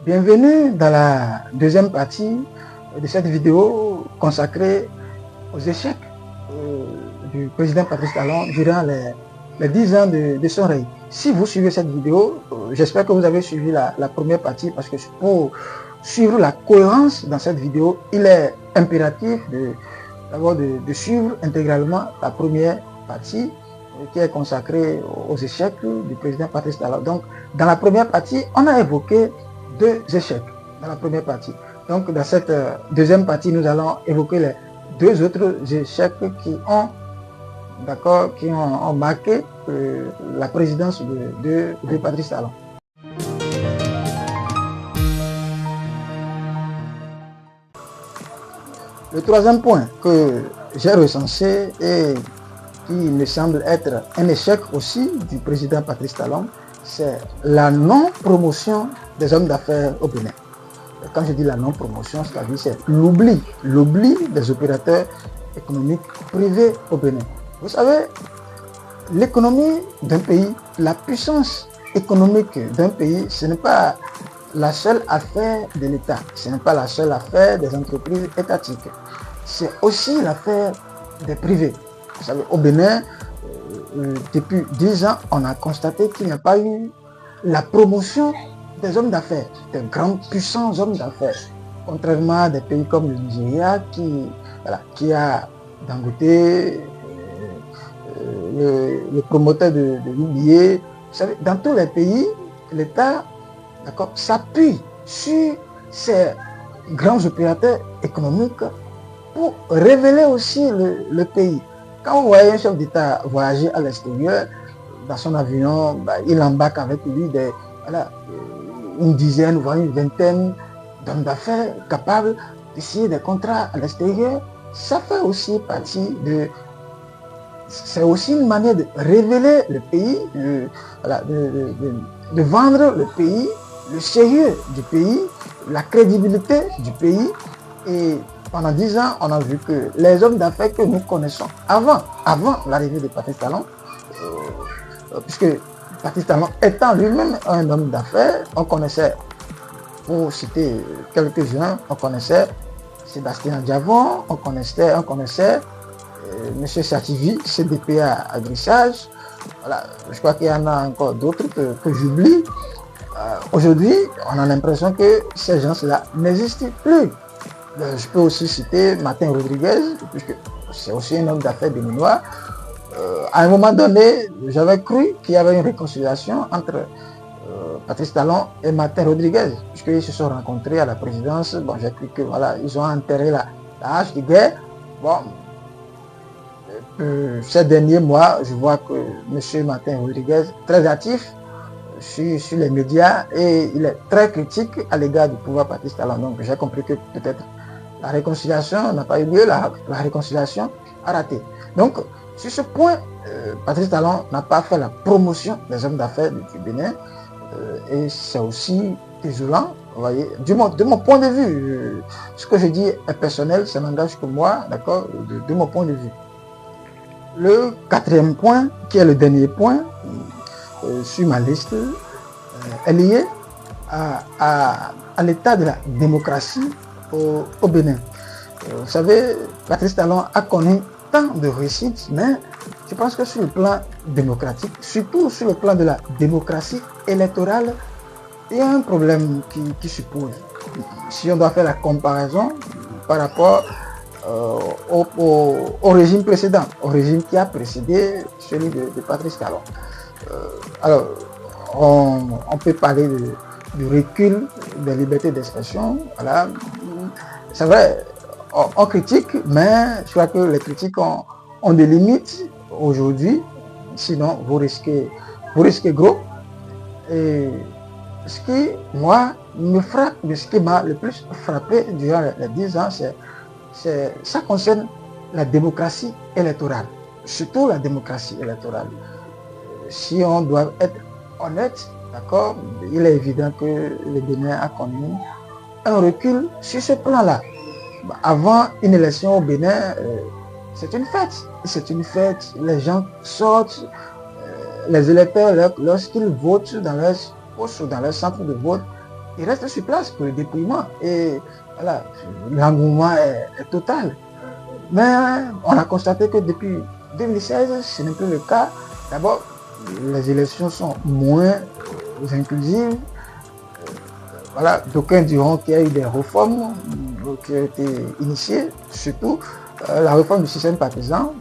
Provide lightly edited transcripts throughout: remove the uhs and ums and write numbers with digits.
Bienvenue dans la deuxième partie de cette vidéo consacrée aux échecs du président Patrice Talon durant les 10 ans de son règne. Si vous suivez cette vidéo, j'espère que vous avez suivi la première partie, parce que pour suivre la cohérence dans cette vidéo, il est impératif d'abord de suivre intégralement la première partie qui est consacrée aux échecs du président Patrice Talon. Donc, dans la première partie, on a évoqué deux échecs dans la première partie. Donc, dans cette deuxième partie, nous allons évoquer les deux autres échecs qui ont marqué la présidence de Patrice Talon. Le troisième point que j'ai recensé et qui me semble être un échec aussi du président Patrice Talon, c'est la non-promotion des hommes d'affaires au Bénin. Quand je dis la non-promotion, c'est-à-dire c'est l'oubli des opérateurs économiques privés au Bénin. Vous savez, l'économie d'un pays, la puissance économique d'un pays, ce n'est pas la seule affaire de l'État, ce n'est pas la seule affaire des entreprises étatiques, c'est aussi l'affaire des privés. Vous savez, au Bénin, depuis 10 ans, on a constaté qu'il n'y a pas eu la promotion des hommes d'affaires, des grands puissants hommes d'affaires, contrairement à des pays comme le Nigeria qui a Dangote, le promoteur de l'UBA. Vous savez, dans tous les pays, l'État s'appuie sur ces grands opérateurs économiques pour révéler aussi le pays. Quand vous voyez un chef d'État voyager à l'extérieur, dans son avion, il embarque avec lui une dizaine, voire une vingtaine d'hommes d'affaires capables de signer des contrats à l'extérieur. Ça fait aussi partie de... C'est aussi une manière de révéler le pays, de vendre le pays, le sérieux du pays, la crédibilité du pays. Et pendant 10 ans, on a vu que les hommes d'affaires que nous connaissons avant l'arrivée de Patrice Talon, puisque Patrice Talon étant lui-même un homme d'affaires, on connaissait, pour citer quelques-uns, on connaissait Sébastien Diavon, on connaissait M. Sativi, CDPA Agrissage. Voilà, je crois qu'il y en a encore d'autres que j'oublie. Aujourd'hui, on a l'impression que ces gens-là n'existent plus. Je peux aussi citer Martin Rodriguez, puisque c'est aussi un homme d'affaires béninois. À un moment donné, j'avais cru qu'il y avait une réconciliation entre Patrice Talon et Martin Rodriguez, puisqu'ils se sont rencontrés à la présidence. Bon, j'ai cru que ils ont enterré la hache de guerre. Bon, ces derniers mois, je vois que M. Martin Rodriguez, très actif sur les médias, et il est très critique à l'égard du pouvoir Patrice Talon. Donc j'ai compris que peut-être la réconciliation n'a pas eu lieu, la réconciliation a raté. Donc sur ce point, Patrice Talon n'a pas fait la promotion des hommes d'affaires du Bénin, et c'est aussi désolant. Vous voyez, de mon point de vue, ce que je dis est personnel, ça n'engage que moi, d'accord, de mon point de vue. Le quatrième point, qui est le dernier point sur ma liste, est lié à l'état de la démocratie au Bénin. Vous savez, Patrice Talon a connu tant de réussites, mais je pense que sur le plan démocratique, surtout sur le plan de la démocratie électorale, il y a un problème qui se pose. Si on doit faire la comparaison par rapport au régime précédent, au régime qui a précédé celui de Patrice Talon. Alors, on peut parler du recul des libertés d'expression. Voilà. C'est vrai, on critique, mais je crois que les critiques ont des limites aujourd'hui, sinon vous risquez gros. Et ce qui, moi, me frappe, ce qui m'a le plus frappé durant les 10 ans, ça concerne la démocratie électorale, surtout la démocratie électorale. Si on doit être honnête, d'accord, il est évident que le Bénin a connu un recul sur ce plan-là. Avant une élection au Bénin, c'est une fête. C'est une fête, les gens sortent, les électeurs, lorsqu'ils votent dans leurs postes ou dans leur centre de vote, il reste sur place pour le dépouillement. Et voilà, l'engouement est total. Mais on a constaté que depuis 2016, ce n'est plus le cas. D'abord, les élections sont moins inclusives. Voilà, d'aucuns diront qu'il y a eu des réformes qui ont été initiées, surtout la réforme du système partisan.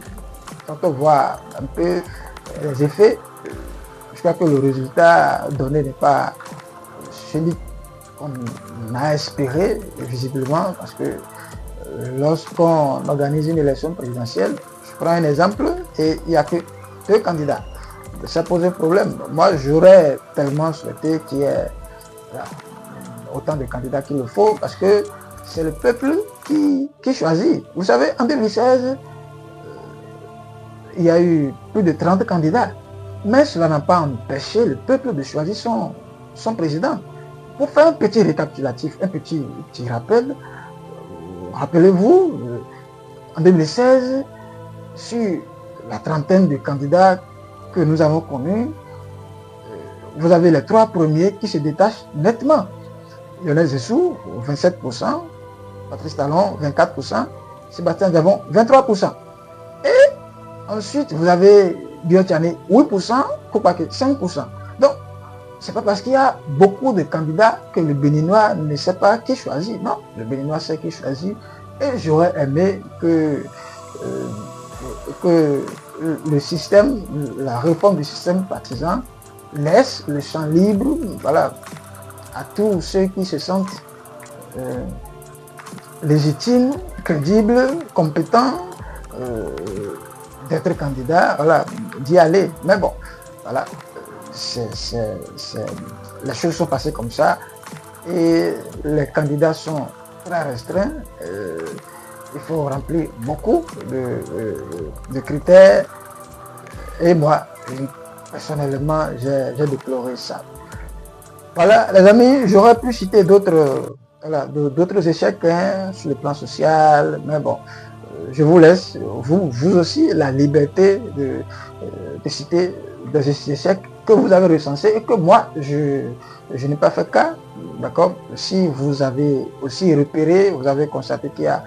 Quand on voit un peu les effets, je crois que le résultat donné n'est pas celui qu'on a espéré, visiblement, parce que lorsqu'on organise une élection présidentielle, je prends un exemple, et il n'y a que 2 candidats. Ça pose un problème. Moi, j'aurais tellement souhaité qu'il y ait autant de candidats qu'il le faut, parce que c'est le peuple qui choisit. Vous savez, en 2016, il y a eu plus de 30 candidats, mais cela n'a pas empêché le peuple de choisir son président. Pour faire un petit récapitulatif, un petit rappel, rappelez-vous, en 2016, sur la trentaine de candidats que nous avons connus, vous avez les 3 premiers qui se détachent nettement. Lionel Zessou, 27%, Patrice Talon, 24%, Sébastien Gavon, 23%. Et ensuite, vous avez Biotchane, 8%, Koupake, 5%. Donc, c'est pas parce qu'il y a beaucoup de candidats que le Béninois ne sait pas qui choisit. Non, le Béninois sait qui choisit. Et j'aurais aimé que le système, la réforme du système partisan laisse le champ libre, voilà, à tous ceux qui se sentent légitimes, crédibles, compétents d'être candidats, voilà, d'y aller. Mais bon, voilà, les choses sont passées comme ça et les candidats sont très restreints. Il faut remplir beaucoup de critères et moi, personnellement, j'ai déploré ça. Voilà, les amis, j'aurais pu citer d'autres échecs sur le plan social, mais bon, je vous laisse, vous aussi, la liberté de citer des échecs que vous avez recensés et que moi, je n'ai pas fait cas, d'accord. Si vous avez aussi repéré, vous avez constaté qu'il y a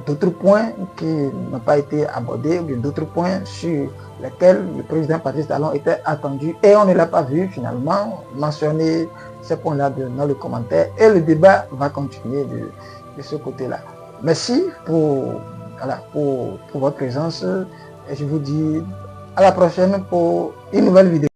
d'autres points qui n'ont pas été abordés, ou bien d'autres points sur lesquels le président Patrice Talon était attendu et on ne l'a pas vu finalement, mentionner ces points-là dans le commentaire et le débat va continuer de ce côté-là. Merci pour votre présence et je vous dis à la prochaine pour une nouvelle vidéo.